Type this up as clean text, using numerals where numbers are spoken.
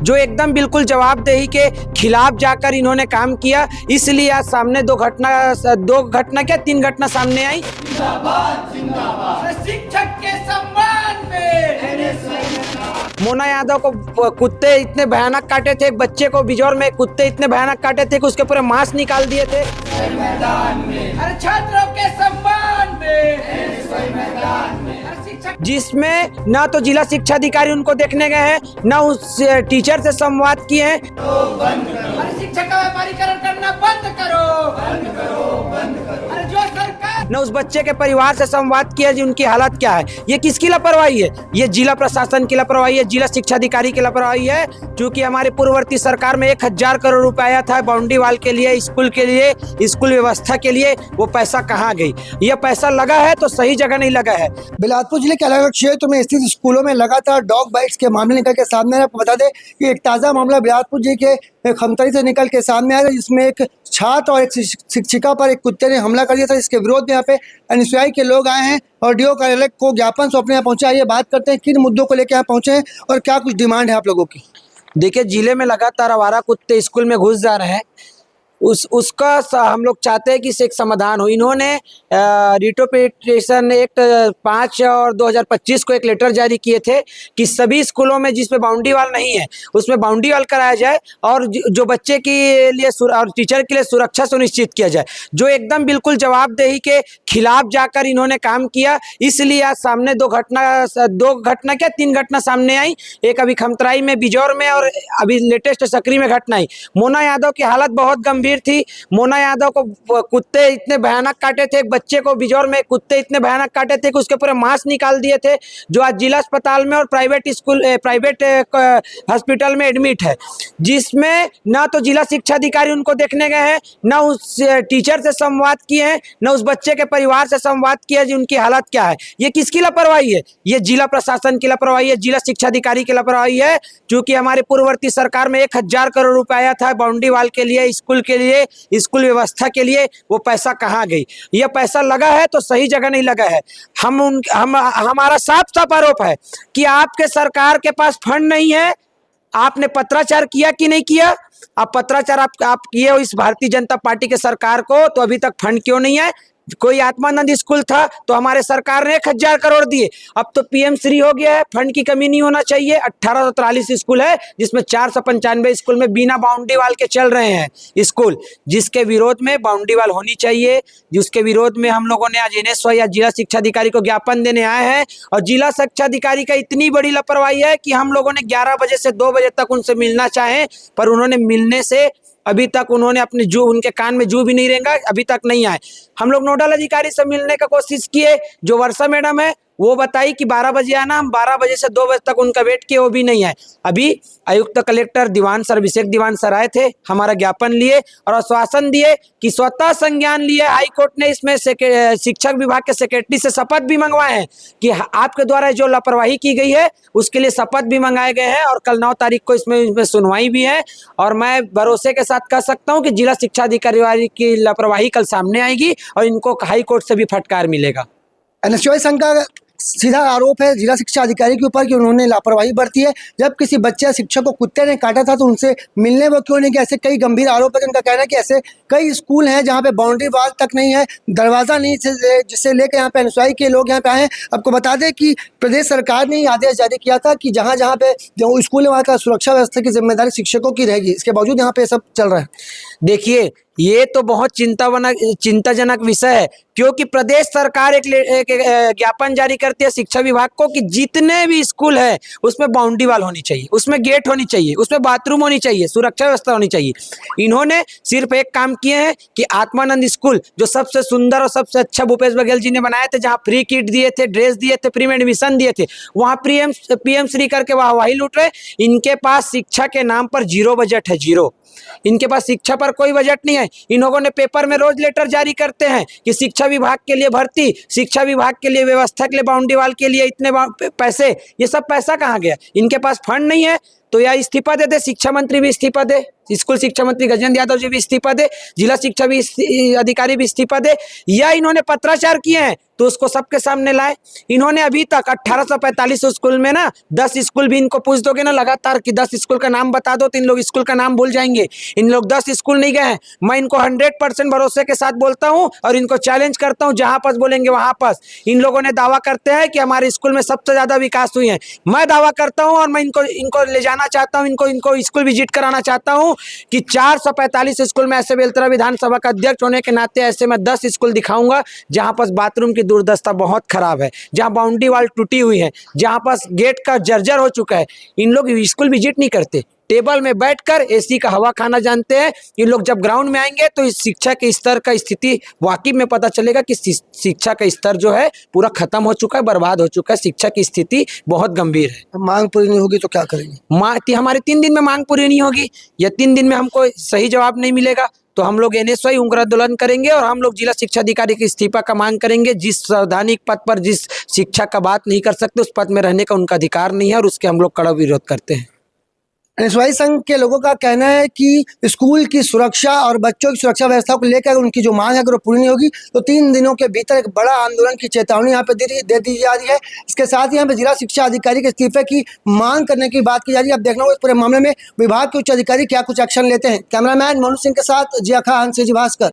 जो एकदम बिल्कुल जवाबदेही के खिलाफ जाकर इन्होंने काम किया। इसलिए आज सामने दो घटना क्या 3 घटना सामने आई। जिंदाबाद जिंदाबाद। शिक्षक के सम्मान में मोना यादव को कुत्ते इतने भयानक काटे थे, एक बच्चे को बिजौर में कुत्ते इतने भयानक काटे थे कि उसके पूरे मांस निकाल दिए थे मैदान में। हर छात्रों के सम्मान में मैदान में। जिसमें ना तो जिला शिक्षा अधिकारी उनको देखने गए हैं, ना उस टीचर से संवाद किए हैं। हर शिक्षक का व्यापारीकरण करना बंद करो, बंद करो, बंद करो। अरे जो सरकार न उस बच्चे के परिवार से संवाद किया जी उनकी हालत क्या है। ये किसकी लापरवाही है? ये जिला प्रशासन की लापरवाही है, जिला शिक्षा अधिकारी की लापरवाही है। क्योंकि हमारे पूर्ववर्ती सरकार में 1000 करोड़ रुपया आया था बाउंड्री वाल के लिए, स्कूल के लिए, स्कूल व्यवस्था के लिए। वो पैसा कहाँ गई? ये पैसा लगा है तो सही जगह नहीं लगा है। बिलासपुर जिले के अलग अलग क्षेत्र में स्थित स्कूलों में लगातार डॉग बाइट्स के मामले निकल के सामने आ रहे हैं। बता दें कि एक ताज़ा मामला बिलासपुर जिले के खमतरी से निकल के सामने आया है, जिसमें एक छात्र और एक शिक्षिका पर एक कुत्ते ने हमला कर दिया था। इसके विरोध में यहाँ पे अनुयायी के लोग आए हैं और डीओ कार्यालय को ज्ञापन सौंपने यहाँ पहुंचे। आइए बात करते हैं किन मुद्दों को लेकर यहाँ पहुंचे हैं और क्या कुछ डिमांड है आप लोगों की। देखिए, जिले में लगातार आवारा कुत्ते स्कूल में घुस जा रहे हैं। उसका हम लोग चाहते हैं कि इससे एक समाधान हो। इन्होंने रिटोपिटेशन एक्ट 5 और 2025 को एक लेटर जारी किए थे कि सभी स्कूलों में जिसमें बाउंड्री वाल नहीं है उसमें बाउंड्री वाल कराया जाए और जो बच्चे के लिए और टीचर के लिए सुरक्षा सुनिश्चित किया जाए। जो एकदम बिल्कुल जवाबदेही के खिलाफ जाकर इन्होंने काम किया। इसलिए आज सामने दो घटना क्या 3 घटना सामने आई। एक अभी खमतराई में, बिजौर में, और अभी लेटेस्ट सकरी में घटना आई। मोना यादव की हालत बहुत गंभीर थी। मोना यादव को कुत्ते इतने भयानक काटे थे, एक बच्चे को बिजौर में कुत्ते इतने भयानक काटे थे कि उसके पूरे मांस निकाल दिए थे, जो आज जिला अस्पताल में और प्राइवेट हॉस्पिटल में एडमिट है। जिसमें ना तो जिला शिक्षा अधिकारी उनको देखने गए हैं, ना उस टीचर से संवाद किए हैं, ना उस बच्चे के परिवार से संवाद किया जी उनकी हालत क्या है। ये किसकी लापरवाही है? ये जिला प्रशासन की लापरवाही है, जिला शिक्षा अधिकारी की लापरवाही है। क्योंकि हमारे पूर्ववर्ती सरकार में 1000 करोड़ रुपया आया था बाउंड्री वाल के लिए, स्कूल के लिए, स्कूल व्यवस्था के लिए। वो पैसा कहाँ गई? ये पैसा लगा है तो सही जगह नहीं लगा है। हमारा साफ साफ आरोप है कि आपके सरकार के पास फंड नहीं है। आपने पत्राचार किया कि नहीं किया? आप पत्राचार आप किए हो इस भारतीय जनता पार्टी के सरकार को, तो अभी तक फंड क्यों नहीं है? कोई आत्मानंद स्कूल था तो हमारे सरकार ने 1000 करोड़ दिए। अब तो पीएम श्री हो गया है, फंड की कमी नहीं होना चाहिए। 1843 स्कूल है जिसमें 495 स्कूल में बिना बाउंड्री वाल के चल रहे हैं स्कूल, जिसके विरोध में बाउंड्री वाल होनी चाहिए। जिसके विरोध में हम लोगों ने आज एनएसवाई या जिला शिक्षा अधिकारी को ज्ञापन देने आए हैं। और जिला शिक्षा अधिकारी का इतनी बड़ी लापरवाही है कि हम लोगों ने 11 बजे से 2 बजे तक उनसे मिलना चाहे, पर उन्होंने मिलने से अभी तक उन्होंने अपने उनके कान में जू भी नहीं रेंगा, अभी तक नहीं आए। हम लोग नोडल अधिकारी से मिलने का कोशिश किए, जो वर्षा मैडम है वो बताई कि 12 बजे आना। हम 12 बजे से 2 बजे तक उनका वेट किए, वो भी नहीं आए। अभी आयुक्त कलेक्टर दीवान सर, अभिषेक दीवान सर आए थे, हमारा ज्ञापन लिए और आश्वासन दिए कि स्वतः संज्ञान लिए। हाई कोर्ट ने इसमें शिक्षक विभाग के सेक्रेटरी से शपथ भी मंगवाए हैं कि आपके द्वारा जो लापरवाही की गई है उसके लिए शपथ भी मंगाए गए हैं। और कल 9 तारीख को इसमें सुनवाई भी है। और मैं भरोसे के साथ कह सकता हूँ कि जिला शिक्षा अधिकारी की लापरवाही कल सामने आएगी और इनको हाई कोर्ट से भी फटकार मिलेगा। एनएसयूआई संघ का सीधा आरोप है जिला शिक्षा अधिकारी के ऊपर कि उन्होंने लापरवाही बरती है। जब किसी बच्चे या शिक्षक को कुत्ते ने काटा था तो उनसे मिलने वो क्यों नहीं गए? ऐसे कई गंभीर आरोप है। उनका कहना है कि ऐसे कई स्कूल हैं जहां पे बाउंड्री वाल तक नहीं है, दरवाज़ा नहीं, जिससे लेकर यहाँ पे अनुयायी के लोग यहाँ पे आए हैं। आपको बता दें कि प्रदेश सरकार ने आदेश जारी किया था कि जहाँ जहाँ पे जो स्कूल है वहाँ का सुरक्षा व्यवस्था की जिम्मेदारी शिक्षकों की रहेगी। इसके बावजूद यहाँ पे सब चल रहा है। देखिए, ये तो बहुत चिंताजनक विषय है, क्योंकि प्रदेश सरकार एक ज्ञापन जारी करती है शिक्षा विभाग को कि जितने भी स्कूल है उसमें बाउंड्री वाल होनी चाहिए, उसमें गेट होनी चाहिए, उसमें बाथरूम होनी चाहिए, सुरक्षा व्यवस्था होनी चाहिए। इन्होंने सिर्फ एक काम किए हैं कि आत्मानंद स्कूल, जो सबसे सुंदर और सबसे अच्छा भूपेश बघेल जी ने बनाए थे, जहाँ फ्री किट दिए थे, ड्रेस दिए थे, फ्री में एडमिशन दिए थे, वहाँ पीएम श्री करके वाहवाही लूट रहे। इनके पास शिक्षा के नाम पर 0 बजट है, 0। इनके पास शिक्षा पर कोई बजट नहीं है। इन लोगों ने पेपर में रोज लेटर जारी करते हैं कि शिक्षा विभाग के लिए भर्ती, शिक्षा विभाग के लिए व्यवस्था के लिए, बाउंड्री वाल के लिए इतने पैसे। ये सब पैसा कहाँ गया? इनके पास फंड नहीं है तो या इस्तीफा दे दे, शिक्षा मंत्री भी इस्तीफा दे, स्कूल शिक्षा मंत्री गजेंद्र यादव जी भी इस्तीफा दे, जिला शिक्षा भी अधिकारी भी इस्तीफा दे, या इन्होंने पत्राचार किए हैं तो उसको सबके सामने लाए। इन्होंने अभी तक 1845 स्कूल में ना 10 स्कूल भी इनको पूछ दोगे ना लगातार कि 10 स्कूल का नाम बता दो, तो इन लोग स्कूल का नाम भूल जाएंगे। इन लोग 10 स्कूल नहीं गए हैं। मैं इनको 100% भरोसे के साथ बोलता हूं और इनको चैलेंज करता हूं, जहां पर बोलेंगे वहां पर। इन लोगों ने दावा करते हैं कि हमारे स्कूल में सबसे ज्यादा विकास हुई है। मैं दावा करता हूं और मैं इनको ले जाना चाहता हूं, इनको स्कूल विजिट कराना चाहता हूं कि 445 स्कूल में ऐसे बेलतरा विधानसभा का अध्यक्ष होने के नाते ऐसे मैं 10 स्कूल दिखाऊंगा जहां पर बाथरूम की दुर्दशा बहुत खराब है, जहां बाउंड्री वाल टूटी हुई है, जहां पर गेट का जर्जर हो चुका है। इन लोग स्कूल विजिट नहीं करते, टेबल में बैठकर एसी का हवा खाना जानते हैं। ये लोग जब ग्राउंड में आएंगे तो इस शिक्षा के स्तर का स्थिति वाकई में पता चलेगा कि शिक्षा का स्तर जो है पूरा खत्म हो चुका है, बर्बाद हो चुका है। शिक्षा की स्थिति बहुत गंभीर है। मांग पूरी नहीं होगी तो क्या करेंगे? हमारी 3 दिन में मांग पूरी नहीं होगी या 3 दिन में हमको सही जवाब नहीं मिलेगा तो हम लोग NSY उग्र आंदोलन करेंगे और हम लोग जिला शिक्षा अधिकारी के इस्तीफा का मांग करेंगे। जिस संवैधानिक पद पर जिस शिक्षा का बात नहीं कर सकते उस पद में रहने का उनका अधिकार नहीं है और उसके हम लोग कड़ा विरोध करते हैं। NSY संघ के लोगों का कहना है कि स्कूल की सुरक्षा और बच्चों की सुरक्षा व्यवस्था को लेकर उनकी जो मांग है अगर वो पूरी नहीं होगी तो 3 दिनों के भीतर एक बड़ा आंदोलन की चेतावनी यहाँ पे दे दी जा रही है। इसके साथ ही यहाँ पे जिला शिक्षा अधिकारी के इस्तीफे की मांग करने की बात की जा रही है। अब देखना होगा इस पूरे मामले में विभाग के उच्च अधिकारी क्या कुछ एक्शन लेते हैं। कैमरामैन मोनू सिंह के साथ जिया खान, CG भास्कर।